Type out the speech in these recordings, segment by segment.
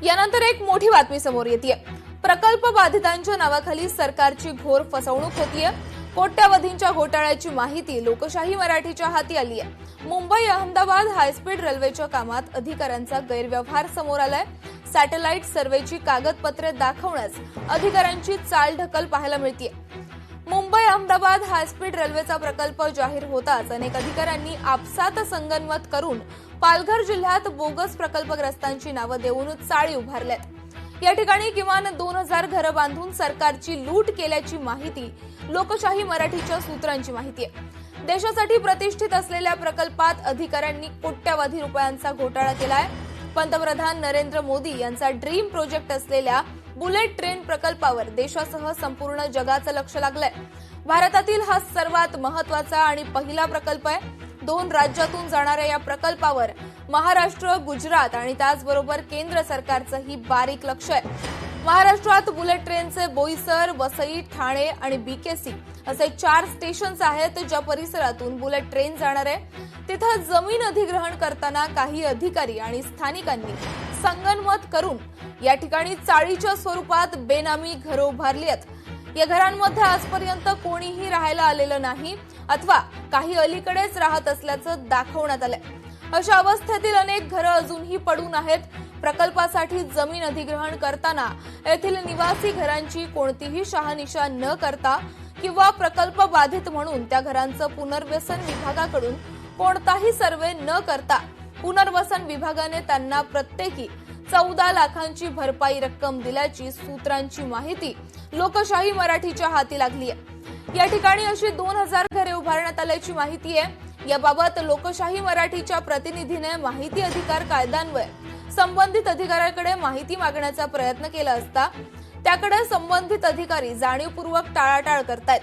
यानंतर एक मोठी बातमी समोर येते। प्रकल्प बाधितांच्या नावाखाली सरकारची घोर फसवणूक होतीये। कोट्यावधींच्या घोटाळ्याची माहिती लोकशाही मराठीच्या हाती आली आहे। मुंबई अहमदाबाद हायस्पीड रेल्वेच्या कामात अधिकाऱ्यांचा गैरव्यवहार समोर आलाय। सॅटेलाइट सर्व्हेची कागदपत्रे दाखवण्यास अधिकाऱ्यांची चालढकल पाहायला मिळते। मुंबई अहमदाबाद हायस्पीड रेल्वेचा प्रकल्प जाहीर होताच अनेक अधिकाऱ्यांनी आपसात संगनमत करून पालघर जिल्ह्यात बोगस प्रकल्पग्रस्तांची नावं देऊन चाळी उभारल्यात। या ठिकाणी किमान 2000 घरं बांधून सरकारची लूट केल्याची माहिती लोकशाही मराठीच्या सूत्रांची माहिती आहे। देशासाठी प्रतिष्ठित असलेल्या प्रकल्पात अधिकाऱ्यांनी कोट्यावधी रुपयांचा घोटाळा केलाय। पंतप्रधान नरेंद्र मोदी यांचा ड्रीम प्रोजेक्ट असलेल्या बुलेट ट्रेन प्रकल्पावर देशासह संपूर्ण जगाचं लक्ष लागलंय। भारतातील हा सर्वात महत्त्वाचा आणि पहिला प्रकल्प आहे। 2 राज्यातून जाणाऱ्या या प्रकल्पावर महाराष्ट्र, गुजरात आणि त्याचबरोबर केंद्र सरकारचंही बारीक लक्ष आहे। महाराष्ट्रात बुलेट ट्रेनचे बोईसर, वसई, ठाणे आणि बीकेसी असे 4 स्टेशन्स आहेत ज्या परिसरातून बुलेट ट्रेन जाणार आहे। तिथं जमीन अधिग्रहण करताना काही अधिकारी आणि स्थानिकांनी संगनमत करून या ठिकाणी चाळीच्या स्वरूपात बेनामी घरं उभारली आहेत। या घरांमध्ये आजपर्यंत कोणीही राहायला आलेलं नाही अथवा काही अलीकडेच राहत असल्याचं दाखवण्यात आलंय। अशा अवस्थेतील अनेक घरं अजूनही पडून आहेत। प्रकल्पासाठी जमीन अधिग्रहण करताना येथील निवासी घरांची कोणतीही शहानिशा न करता किंवा प्रकल्प बाधित म्हणून त्या घरांचं पुनर्वसन विभागाकडून कोणताही सर्व्हे न करता पुनर्वसन विभागाने त्यांना प्रत्येकी 14 लाखांची भरपाई रक्कम दिल्याची सूत्रांची माहिती लोकशाही मराठीच्या हाती लागली आहे। या ठिकाणी अशी 2000 घरे उभारण्यात आल्याची माहिती आहे। याबाबत लोकशाही मराठीच्या प्रतिनिधीने माहिती अधिकार कायद्यान्वये संबंधित अधिकाऱ्याकडे माहिती मागण्याचा प्रयत्न केला असता त्याकडे संबंधित अधिकारी जाणीवपूर्वक टाळाटाळ करतायत।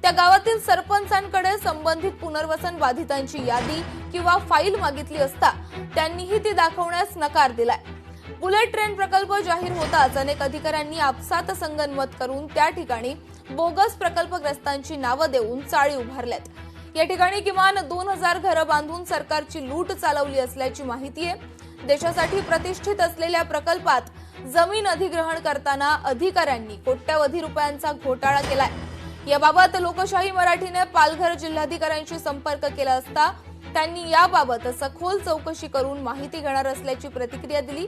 त्या गावातील सरपंचांकडे संबंधित पुनर्वसन बाधितांची यादी किंवा फाईल मागितली असता त्यांनीही ती दाखवण्यास नकार दिलाय। बुलेट ट्रेन प्रकल्प जाहीर होताच अनेक अधिकाऱ्यांनी आपसात संगनमत करून त्या ठिकाणी बोगस प्रकल्पग्रस्तांची नावं देऊन चाळी उभारल्यात। या ठिकाणी किमान 2000 घरं बांधून सरकारची लूट चालवली असल्याची माहिती आहे। देशासाठी प्रतिष्ठित असलेल्या प्रकल्पात जमीन अधिग्रहण करताना अधिकाऱ्यांनी कोट्यावधी रुपयांचा घोटाळा केलाय। याबाबत लोकशाही मराठीने पालघर जिल्हाधिकाऱ्यांशी संपर्क केला असता त्यांनी याबाबत सखोल चौकशी करून माहिती घेणार असल्याची प्रतिक्रिया दिली।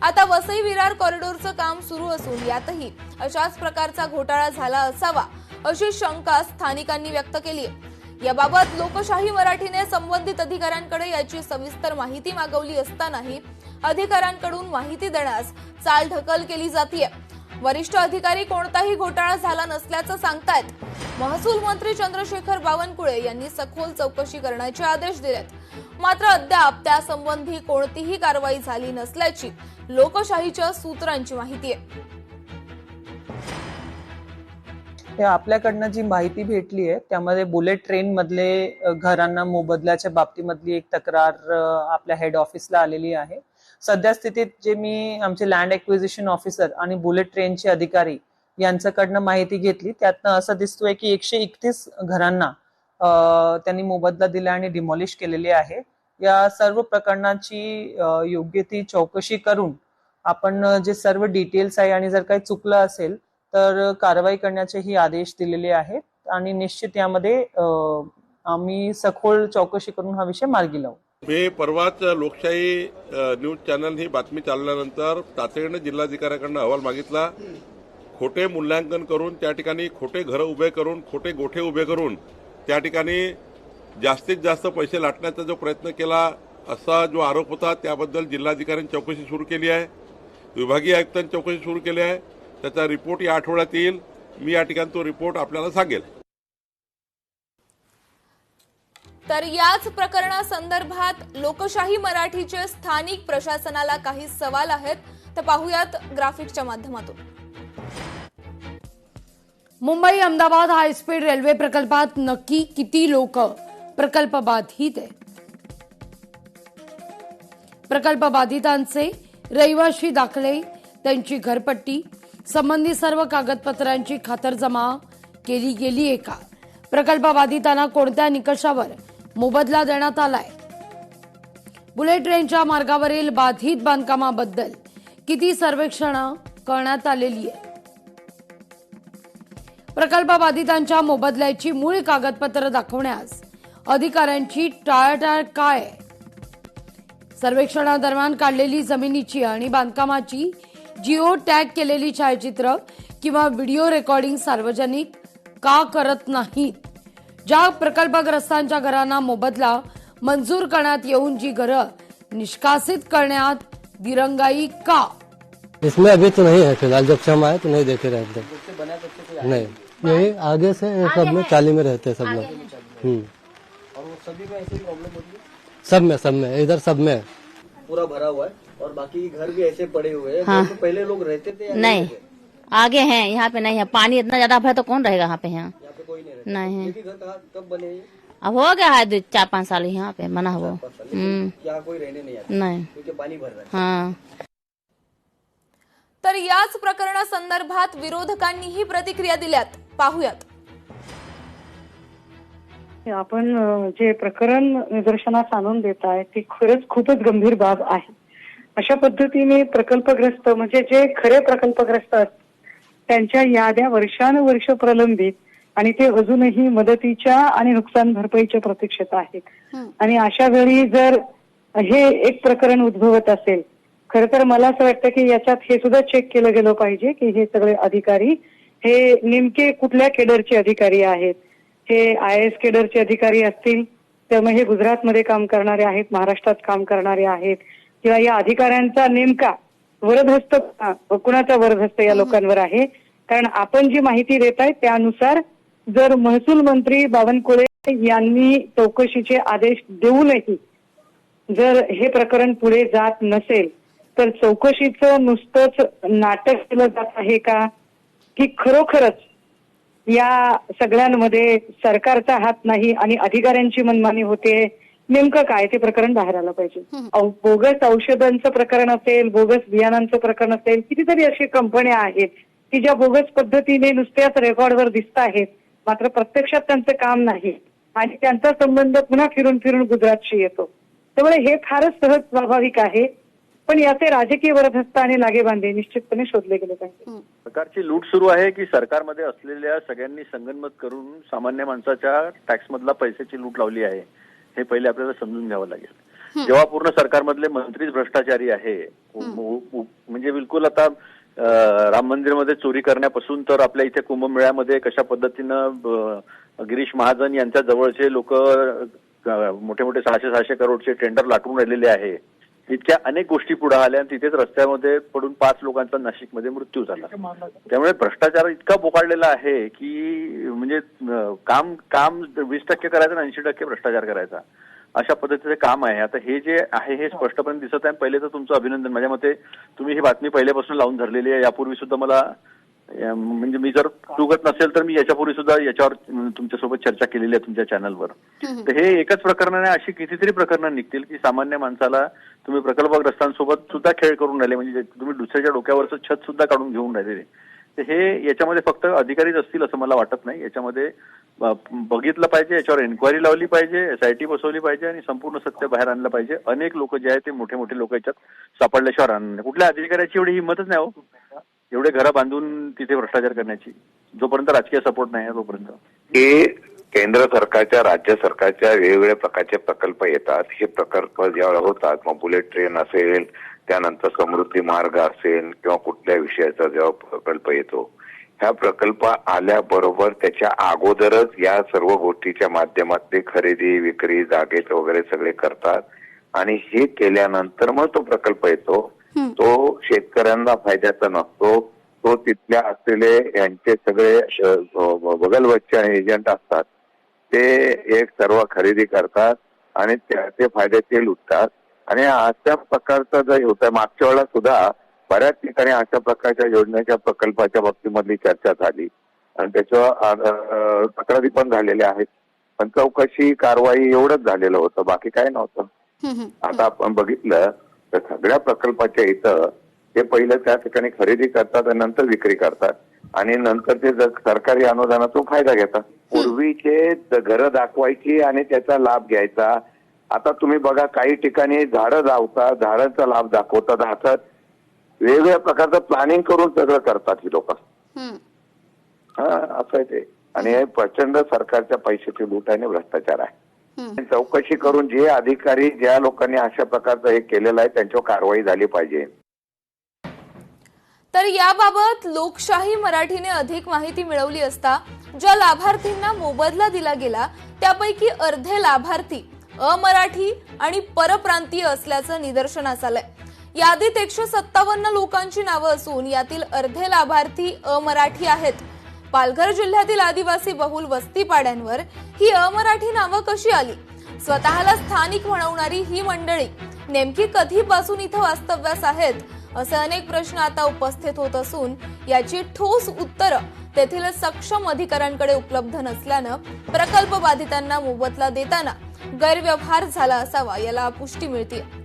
आता वसई विरार कॉरिडॉरचं काम सुरू असून यातही अशाच प्रकारचा घोटाळा झाला असावा अशी शंका स्थानिकांनी व्यक्त केली आहे। याबाबत लोकशाही मराठीने संबंधित अधिकाऱ्यांकडे याची सविस्तर माहिती मागवली असतानाही अधिकाऱ्यांकडून माहिती देण्यास चालढकल केली जातीये। वरिष्ठ अधिकारी कोणताही घोटाळा झाला नसल्याचं सांगतायत। महसूल मंत्री चंद्रशेखर बावनकुळे यांनी सखोल चौकशी करण्याचे आदेश दिलेत। मात्र अद्याप त्यासंबंधी कोणतीही कारवाई झाली नसल्याची लोकशाहीच्या सूत्रांची माहिती आहे। आपल्याकडनं जी माहिती भेटली आहे त्यामध्ये बुलेट ट्रेन मधले घरांना मोबदल्याच्या बाबतीमधली एक तक्रार आपल्या हेड ऑफिसला आलेली आहे। सध्या स्थितीत जे मी आमचे लँड एक्विजिशन ऑफिसर आणि बुलेट ट्रेनचे अधिकारी यांच्याकडनं माहिती घेतली त्यातनं असं दिसतोय की 131 घरांना त्यांनी मोबदला दिला आणि डिमॉलिश केलेले आहे। या सर्व प्रकरणाची योग्य ती चौकशी करून आपण जे सर्व डिटेल्स आहे आणि जर काही चुकलं असेल तर कारवाई करण्याचेही आदेश दिलेले आहेत आणि निश्चित यामध्ये आम्ही सखोल चौकशी करून हा विषय मार्गी लावू। मी परवाच लोकशाही न्यूज चॅनल ही बातमी चालल्यानंतर तातडीने जिल्हाधिकाऱ्याकडून अहवाल मागितला। खोटे मूल्यांकन करून त्या ठिकाणी खोटे घरं उभे करून खोटे गोठे उभे करून त्या ठिकाणी जास्तीत जास्त पैसे लाटण्याचा जो प्रयत्न केला असा जो आरोप होता त्याबद्दल जिल्हाधिकाऱ्यांनी चौकशी सुरू केली आहे। विभागीय आयुक्तांनी चौकशी सुरू केली आहे। त्याचा रिपोर्ट या आठवड्यात येईल। मी या ठिकाणी तो रिपोर्ट आपल्याला सांगेल। तर याच प्रकरणासंदर्भात लोकशाही मराठीचे स्थानिक प्रशासनाला काही सवाल आहेत ते पाहूयात ग्राफिक्सच्या माध्यमातून। मुंबई अहमदाबाद हायस्पीड रेल्वे प्रकल्पात नक्की किती लोक प्रकल्प बाधित आहे? प्रकल्प बाधितांचे रहिवाशी दाखले, त्यांची घरपट्टी, संबंधित सर्व कागदपत्रांची खातरजमा केली गेली आहे का? प्रकल्प बाधितांना कोणत्या निकषावर मोबदला देण्यात आलाय? बुलेट ट्रेनच्या मार्गावरील बाधित बांधकामाबद्दल किती सर्वेक्षण करण्यात आलेली आहे? प्रकल्प बाधितांच्या मोबदल्याची मूळ कागदपत्र दाखवण्यास अधिकाऱ्यांची टाळाटाळ काय आहे? सर्वेक्षणादरम्यान काढलेली जमिनीची आणि बांधकामाची जिओ टॅग केलेली छायाचित्र किंवा व्हिडिओ रेकॉर्डिंग सार्वजनिक का करत नाहीत? ज्या प्रकल्पग्रस्तांच्या घरांना मोबदला मंजूर करण्यात येऊन जी घरं निष्कासित करण्यात दिरंगाई का? इसमें अभी तो नहीं है फिलहाल, जब से हम आए तो नहीं देखे रहे थे। नहीं, यही आगे से सब में चाली में रहते हैं सब लोग। और वो सभी में ऐसी प्रॉब्लम होती है? सब में इधर सब में है। पूरा भरा हुआ है और बाकी घर भी ऐसे पड़े हुए हैं। हाँ। तो पहले लोग रहते थे या नहीं, रहते थे? आगे हैं, यहाँ पे नहीं है। पानी इतना ज्यादा भरा तो कौन रहेगा यहाँ पे? यहाँ यहाँ पे कोई नहीं रहता। नहीं है। ये भी घर कब बने ये? अब हो गया है 4-5 साल यहाँ पे बना हुआ। यहाँ कोई रहने नहीं आता नहीं। क्योंकि पानी भर रहा है। हाँ, तर याच प्रकरणासंदर्भात विरोधकांनीही प्रतिक्रिया दिल्यात. पाहूयात. आपण जे प्रकरण निदर्शनास आणून देत आहे ती खरंच खूपच गंभीर बाब आहे. अशा पद्धतीने प्रकल्पग्रस्त म्हणजे जे खरे प्रकल्पग्रस्त असतात त्यांच्या याद्या वर्षानुवर्ष प्रलंबित आणि ते अजूनही मदतीच्या आणि नुकसान भरपाईच्या प्रतीक्षेत आहेत. आणि अशा वेळी जर हे एक प्रकरण उद्भवत असेल, खरं तर मला असं वाटतं की याच्यात हे सुद्धा चेक केलं गेलं पाहिजे की हे सगळे अधिकारी हे नेमके कुठल्या केडरचे अधिकारी आहेत. हे IAS केडरचे अधिकारी असतील तर मग हे गुजरातमध्ये काम करणारे आहेत, महाराष्ट्रात काम करणारे आहेत, किंवा या अधिकाऱ्यांचा नेमका वरदहस्त कुणाचा वरदहस्त या लोकांवर आहे. कारण आपण जी माहिती देत आहे त्यानुसार जर महसूल मंत्री बावनकुळे यांनी चौकशीचे आदेश देऊनही जर हे प्रकरण पुढे जात नसेल तर चौकशीचं नुसतंच नाटक केलं जात आहे का, की खरोखरच या सगळ्यांमध्ये सरकारचा हात नाही आणि अधिकाऱ्यांची मनमानी होते? नेमकं काय ते प्रकरण बाहेर आलं पाहिजे. बोगस औषधांचं प्रकरण असेल, बोगस बियाणांचं प्रकरण असेल, कितीतरी अशी कंपन्या आहेत की ज्या बोगस पद्धतीने नुसत्याच रेकॉर्डवर दिसत आहेत मात्र प्रत्यक्षात त्यांचं काम नाही आणि त्यांचा संबंध पुन्हा फिरून फिरून गुजरातशी येतो. त्यामुळे हे फारच सहज स्वाभाविक आहे, पण याचे राजकीय वरदहस्त आणि लागेबांधे निश्चितपणे शोधले गेले पाहिजे. सरकारची लूट सुरू आहे की सरकारमध्ये असलेल्या सगळ्यांनी संगनमत करून सामान्य माणसाच्या टॅक्समधला पैशाची लूट लावली आहे, हे पहिले आपल्याला समजून घ्यावं लागेल. जेव्हा पूर्ण सरकारमधले मंत्रीच भ्रष्टाचारी आहे, म्हणजे बिलकुल आता राम मंदिरमध्ये चोरी करण्यापासून तर आपल्या इथे कुंभमेळ्यामध्ये कशा पद्धतीनं गिरीश महाजन यांच्या जवळचे लोक मोठे मोठे 600 करोडचे टेंडर लाटून राहिलेले आहे, इतक्या अनेक गोष्टी पुढे आल्या आणि तिथेच रस्त्यामध्ये पडून 5 लोकांचा नाशिकमध्ये मृत्यू झाला. त्यामुळे भ्रष्टाचार इतका बोकाळलेला आहे की म्हणजे काम 20% करायचं आणि 80% भ्रष्टाचार करायचा, अशा पद्धतीचे काम आहे. आता हे जे आहे हे स्पष्टपणे दिसत आहे. पहिले तर तुमचं अभिनंदन. माझ्या मते तुम्ही ही बातमी पहिल्यापासून लावून धरलेली आहे. यापूर्वी सुद्धा मला म्हणजे मी जर चुकत नसेल तर मी याच्यापूर्वी सुद्धा याच्यावर तुमच्यासोबत चर्चा केलेली आहे तुमच्या चॅनलवर. तर हे एकच प्रकरणाने अशी कितीतरी प्रकरणं निघतील की सामान्य माणसाला तुम्ही प्रकल्पग्रस्तांसोबत सुद्धा खेळ करून राहिले, म्हणजे तुम्ही दुसऱ्याच्या डोक्यावरचं छत सुद्धा काढून घेऊन राहिलेले. तर हे याच्यामध्ये फक्त अधिकारीच असतील असं मला वाटत नाही. याच्यामध्ये बघितलं पाहिजे, याच्यावर एन्क्वायरी लावली पाहिजे, SIT बसवली पाहिजे आणि संपूर्ण सत्य बाहेर आणलं पाहिजे. अनेक लोक जे आहेत ते मोठे मोठे लोक याच्यात सापडल्याशिवाय आणणार. कुठल्या अधिकाऱ्याची एवढी हिंमतच नाही हो एवढे घरं बांधून तिथे भ्रष्टाचार करण्याची, जोपर्यंत राजकीय सपोर्ट नाही आहे तोपर्यंत. हे केंद्र सरकारच्या राज्य सरकारच्या वेगवेगळ्या प्रकारचे प्रकल्प येतात. हे प्रकल्प जेव्हा होतात, मग बुलेट ट्रेन असेल, त्यानंतर समृद्धी मार्ग असेल किंवा कुठल्या विषयाचा जेव्हा प्रकल्प येतो, ह्या प्रकल्प आल्याबरोबर त्याच्या अगोदरच या सर्व गोष्टीच्या माध्यमात ते खरेदी विक्री जागेत वगैरे सगळे करतात आणि हे केल्यानंतर मग तो प्रकल्प येतो. तो शेतकऱ्यांना फायद्याचा नसतो. तो तिथल्या असलेले यांचे सगळे बगलवच्चे एजंट असतात, ते एक सर्व खरेदी करतात आणि ते फायदे ते लुटतात. आणि अशा प्रकारचं जे होतं, मागच्या वेळेला सुद्धा बऱ्याच ठिकाणी अशा प्रकारच्या योजनेच्या प्रकल्पाच्या बाबतीमधली चर्चा झाली आणि त्याच्यावर तक्रारी पण झालेल्या आहेत, पण चौकशी कारवाई एवढंच झालेलं होतं, बाकी काय नव्हतं. आता आपण बघितलं तर सगळ्या प्रकल्पाच्या इथं ते पहिलं त्या ठिकाणी खरेदी करतात आणि नंतर विक्री करतात आणि नंतर ते सरकारी अनुदानाचा फायदा घेतात. पूर्वीचे घरं दाखवायची आणि त्याचा लाभ घ्यायचा. आता तुम्ही बघा काही ठिकाणी झाडं लावतात, झाडांचा लाभ दाखवतात हातात, वेगवेगळ्या प्रकारचं प्लॅनिंग करून सगळं करतात ही लोक. हम्म. असं आहे ते. आणि हे प्रचंड सरकारच्या पैशाची लूट आहे आणि भ्रष्टाचार आहे. हम्म. चौकशी करून जे अधिकारी ज्या लोकांनी अशा प्रकारचं हे केलेलं आहे त्यांच्यावर कारवाई झाली पाहिजे. तर याबाबत लोकशाही मराठीने अधिक माहिती मिळवली असता ज्या लाभार्थींना मोबदला दिला गेला त्यापैकी अर्धे लाभार्थी अमराठी आणि परप्रांतीय असल्याचं निदर्शनास आलंय. यादीत 157 लोकांची नावं असून यातील अर्धे लाभार्थी अमराठी आहेत. पालघर जिल्ह्यातील आदिवासी बहुल वस्तीपाड्यांवर ही अमराठी नावं कशी आली? स्वतःला स्थानिक म्हणवणारी ही मंडळी नेमकी कधीपासून इथं वास्तव्यास आहेत असे अनेक प्रश्न आता उपस्थित होत असून याची ठोस उत्तरं तेथील सक्षम अधिकाऱ्यांकडे उपलब्ध नसल्यानं प्रकल्प बाधितांना मोबदला देताना गैरव्यवहार झाला असावा याला पुष्टी मिळते.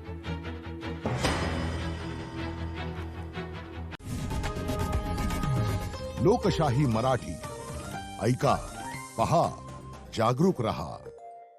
लोकशाही मराठी ऐका, पहा, जागरूक रहा.